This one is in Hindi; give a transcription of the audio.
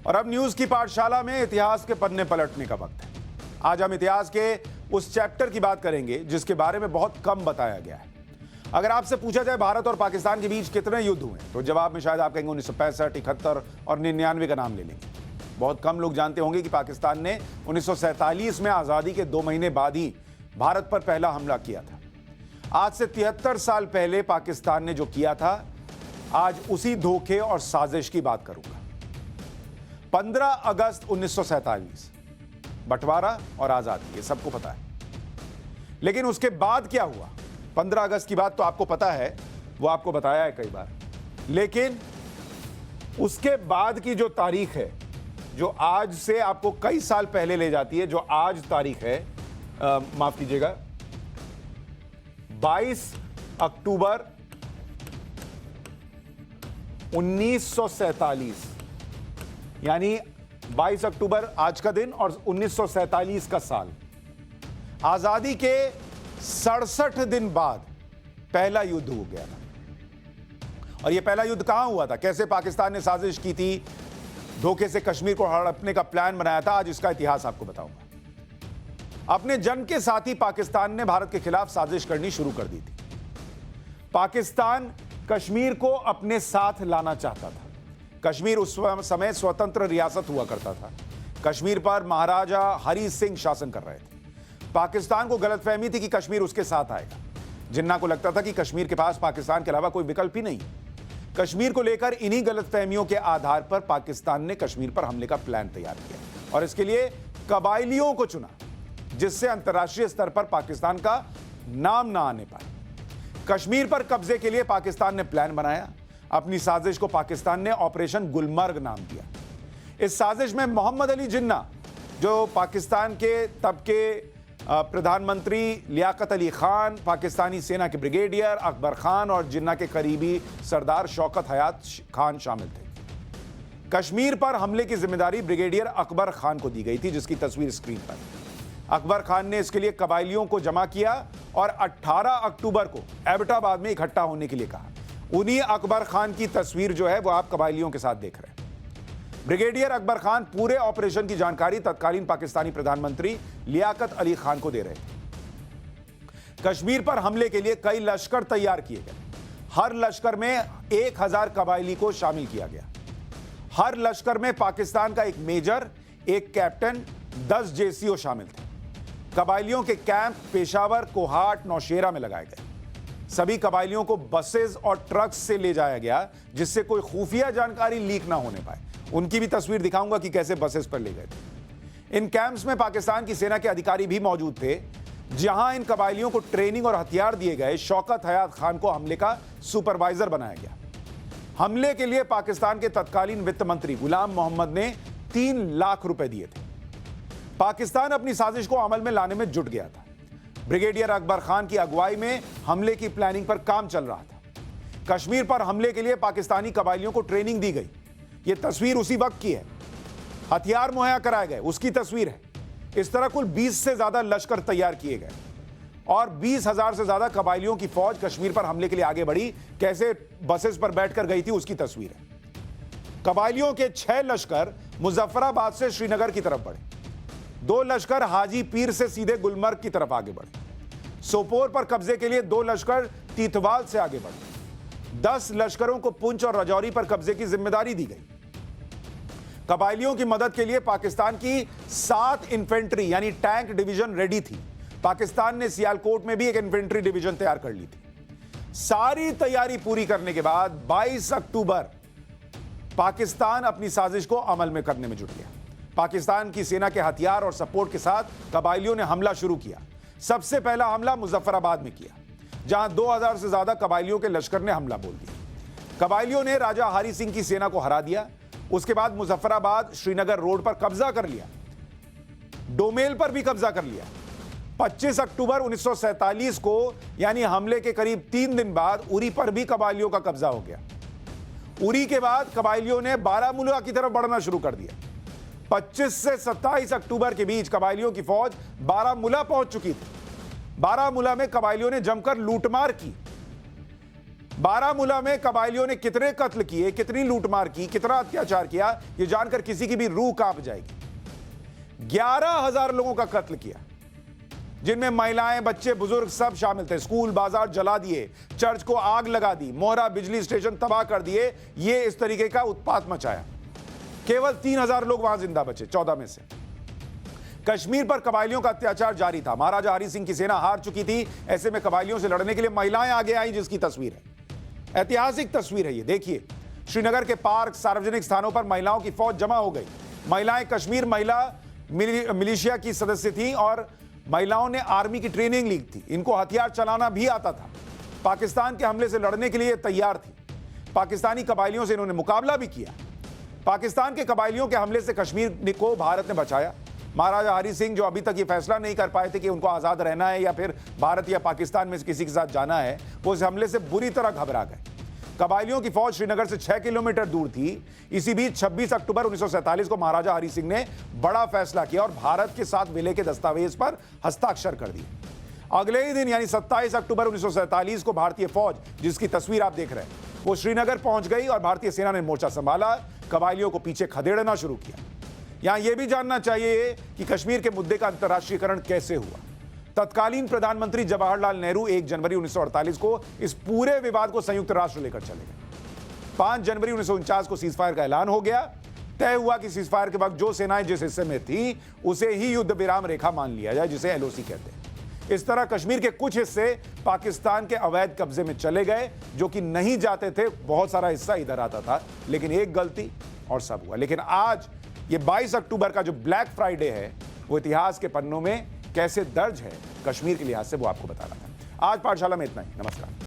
और अब न्यूज की पाठशाला में इतिहास के पन्ने पलटने का वक्त है। आज हम इतिहास के उस चैप्टर की बात करेंगे जिसके बारे में बहुत कम बताया गया है। अगर आपसे पूछा जाए भारत और पाकिस्तान के बीच कितने युद्ध हुए तो जवाब में शायद आप कहेंगे 1965, 71 और 99 का नाम ले लेंगे। बहुत कम लोग जानते होंगे कि पाकिस्तान ने 1947 में आज़ादी के 2 महीने बाद ही भारत पर पहला हमला किया था। आज से 73 साल पहले पाकिस्तान ने जो किया था, आज उसी धोखे और साजिश की बात करूंगा। 15 अगस्त 1947, बंटवारा और आजादी, ये सबको पता है। लेकिन उसके बाद क्या हुआ? 15 अगस्त की बात तो आपको पता है, वो आपको बताया है कई बार। लेकिन उसके बाद की जो तारीख है, जो आज से आपको कई साल पहले ले जाती है, जो आज तारीख है, माफ कीजिएगा, 22 अक्टूबर 1947, यानी 22 अक्टूबर आज का दिन और 1947 का साल। आजादी के 67 दिन बाद पहला युद्ध हो गया था। और यह पहला युद्ध कहां हुआ था, कैसे पाकिस्तान ने साजिश की थी, धोखे से कश्मीर को हड़पने का प्लान बनाया था, आज इसका इतिहास आपको बताऊंगा। अपने जन्म के साथ ही पाकिस्तान ने भारत के खिलाफ साजिश करनी शुरू कर दी थी। पाकिस्तान कश्मीर को अपने साथ लाना चाहता था। कश्मीर उस समय स्वतंत्र रियासत हुआ करता था। कश्मीर पर महाराजा हरी सिंह शासन कर रहे थे। पाकिस्तान को गलतफहमी थी कि कश्मीर उसके साथ आएगा। जिन्ना को लगता था कि कश्मीर के पास पाकिस्तान के अलावा कोई विकल्प ही नहीं। कश्मीर को लेकर इन्हीं गलतफहमियों के आधार पर पाकिस्तान ने कश्मीर पर हमले का प्लान तैयार किया और इसके लिए कबायलियों को चुना, जिससे अंतर्राष्ट्रीय स्तर पर पाकिस्तान का नाम ना आने पाए। कश्मीर पर कब्जे के लिए पाकिस्तान ने प्लान बनाया। अपनी साजिश को पाकिस्तान ने ऑपरेशन गुलमर्ग नाम दिया। इस साजिश में मोहम्मद अली जिन्ना, जो पाकिस्तान के तब के प्रधानमंत्री लियाकत अली खान, पाकिस्तानी सेना के ब्रिगेडियर अकबर खान और जिन्ना के करीबी सरदार शौकत हयात खान शामिल थे। कश्मीर पर हमले की जिम्मेदारी ब्रिगेडियर अकबर खान को दी गई थी, जिसकी तस्वीर स्क्रीन पर। अकबर खान ने इसके लिए कबायलियों को जमा किया और 18 अक्टूबर को एबटाबाद में इकट्ठा होने के लिए कहा। उन्हीं अकबर खान की तस्वीर जो है वो आप कबायलियों के साथ देख रहे हैं। ब्रिगेडियर अकबर खान पूरे ऑपरेशन की जानकारी तत्कालीन पाकिस्तानी प्रधानमंत्री लियाकत अली खान को दे रहे थे। कश्मीर पर हमले के लिए कई लश्कर तैयार किए गए। हर लश्कर में 1000 कबायली को शामिल किया गया। हर लश्कर में पाकिस्तान का एक मेजर, एक कैप्टन, 10 जेसीओ शामिल थे। कबायलियों के कैंप पेशावर, कोहाट, नौशेरा में लगाए गए। सभी कबायलियों को बसेस और ट्रक्स से ले जाया गया, जिससे कोई खुफिया जानकारी लीक ना होने पाए। उनकी भी तस्वीर दिखाऊंगा कि कैसे बसेस पर ले गए थे। इन कैंप्स में पाकिस्तान की सेना के अधिकारी भी मौजूद थे। जहां इन कबायलियों को ट्रेनिंग और हथियार दिए गए, शौकत हयात खान को हमले का सुपरवाइजर बनाया गया। हमले के लिए पाकिस्तान के तत्कालीन वित्त मंत्री गुलाम मोहम्मद ने 3 लाख रुपए दिए थे। पाकिस्तान अपनी साजिश को अमल में लाने में जुट गया था। ब्रिगेडियर अकबर खान की अगुवाई में हमले की प्लानिंग पर काम चल रहा था। कश्मीर पर हमले के लिए पाकिस्तानी कबायलियों को ट्रेनिंग दी गई। यह तस्वीर उसी वक्त की है। हथियार मुहैया कराए गए, उसकी तस्वीर है। इस तरह कुल 20 से ज्यादा लश्कर तैयार किए गए और 20,000 से ज्यादा कबायलियों की फौज कश्मीर पर हमले के लिए आगे बढ़ी। कैसे बसेस पर बैठकर गई थी, उसकी तस्वीर है। कबायलियों के 6 लश्कर मुजफ्फराबाद से श्रीनगर की तरफ बढ़े। 2 लश्कर हाजी पीर से सीधे गुलमर्ग की तरफ आगे बढ़े। सोपोर पर कब्जे के लिए 2 लश्कर तीतवाल से आगे बढ़े। 10 लश्करों को पुंछ और राजौरी पर कब्जे की जिम्मेदारी दी गई। कबायलियों की मदद के लिए पाकिस्तान की 7 इन्फेंट्री यानी टैंक डिवीजन रेडी थी। पाकिस्तान ने सियालकोट में भी एक इन्फेंट्री डिवीजन तैयार कर ली थी। सारी तैयारी पूरी करने के बाद 22 अक्टूबर पाकिस्तान अपनी साजिश को अमल में करने में जुट गया। पाकिस्तान की सेना के हथियार और सपोर्ट के साथ कबायलियों ने हमला शुरू किया। सबसे पहला हमला मुजफ्फराबाद में किया, जहां 2000 से ज्यादा कबायलियों के लश्कर ने हमला बोल दिया। कबायलियों ने राजा हरी सिंह की सेना को हरा दिया। उसके बाद मुजफ्फराबाद श्रीनगर रोड पर कब्जा कर लिया। डोमेल पर भी कब्जा कर लिया। 25 अक्टूबर 1947 को यानी हमले के करीब 3 दिन बाद उरी पर भी कबायलियों का कब्जा हो गया। उरी के बाद कबायलियों ने बारामूला की तरफ बढ़ना शुरू कर दिया। 25 से 27 अक्टूबर के बीच कबायलियों की फौज बारामूला पहुंच चुकी थी। बारामूला में कबायलियों ने जमकर लूटमार की। बारामूला में कबायलियों ने कितने कत्ल किए, कितनी लूटमार की, कितना अत्याचार किया, यह जानकर किसी की भी रूह कांप जाएगी। 11,000 लोगों का कत्ल किया, जिनमें महिलाएं, बच्चे, बुजुर्ग सब शामिल थे। स्कूल, बाजार जला दिए, चर्च को आग लगा दी, मोहरा बिजली स्टेशन तबाह कर दिए। ये इस तरीके का उत्पात मचाया। केवल 3,000 लोग वहां जिंदा बचे 14 में से। कश्मीर पर कबायलियों का अत्याचार जारी था। महाराजा हरि सिंह की सेना हार चुकी थी। ऐसे में कबायलियों से लड़ने के लिए महिलाएं आगे आई, जिसकी तस्वीर है। ऐतिहासिक तस्वीर है ये, देखिए। श्रीनगर के पार्क, सार्वजनिक स्थानों पर महिलाओं की फौज जमा हो गई। महिलाएं कश्मीर महिला मिलिशिया की सदस्य थी और महिलाओं ने आर्मी की ट्रेनिंग ली थी। इनको हथियार चलाना भी आता था। पाकिस्तान के हमले से लड़ने के लिए तैयार थी। पाकिस्तानी कबायलियों से इन्होंने मुकाबला भी किया। पाकिस्तान के कबायलियों के हमले से कश्मीर को भारत ने बचाया। महाराजा हरि सिंह, जो अभी तक ये फैसला नहीं कर पाए थे कि उनको आज़ाद रहना है या फिर भारत या पाकिस्तान में से किसी के साथ जाना है, वो इस हमले से बुरी तरह घबरा गए। कबायलियों की फौज श्रीनगर से 6 किलोमीटर दूर थी। इसी बीच 26 अक्टूबर 1947 को महाराजा हरि सिंह ने बड़ा फैसला किया और भारत के साथ विलय के दस्तावेज पर हस्ताक्षर कर दिए। अगले ही दिन यानी 27 अक्टूबर 1947 को भारतीय फौज, जिसकी तस्वीर आप देख रहे हैं, वो श्रीनगर पहुंच गई और भारतीय सेना ने मोर्चा संभाला, कबायलियों को पीछे खदेड़ना शुरू किया। यहां यह भी जानना चाहिए कि कश्मीर के मुद्दे का अंतर्राष्ट्रीयकरण कैसे हुआ। तत्कालीन प्रधानमंत्री जवाहरलाल नेहरू 1 जनवरी 1948 को इस पूरे विवाद को संयुक्त राष्ट्र लेकर चले गए। 5 जनवरी 1949 को सीजफायर का ऐलान हो गया। तय हुआ कि सीजफायर के वक्त जो सेनाएं जिस हिस्से में थी उसे ही युद्ध विराम रेखा मान लिया जाए, जिसे एलओसी कहते हैं। इस तरह कश्मीर के कुछ हिस्से पाकिस्तान के अवैध कब्जे में चले गए, जो कि नहीं जाते थे। बहुत सारा हिस्सा इधर आता था, लेकिन एक गलती और सब हुआ। लेकिन आज ये 22 अक्टूबर का जो ब्लैक फ्राइडे है, वो इतिहास के पन्नों में कैसे दर्ज है कश्मीर के लिहाज से, वो आपको बता रहा था। आज पाठशाला में इतना ही। नमस्कार।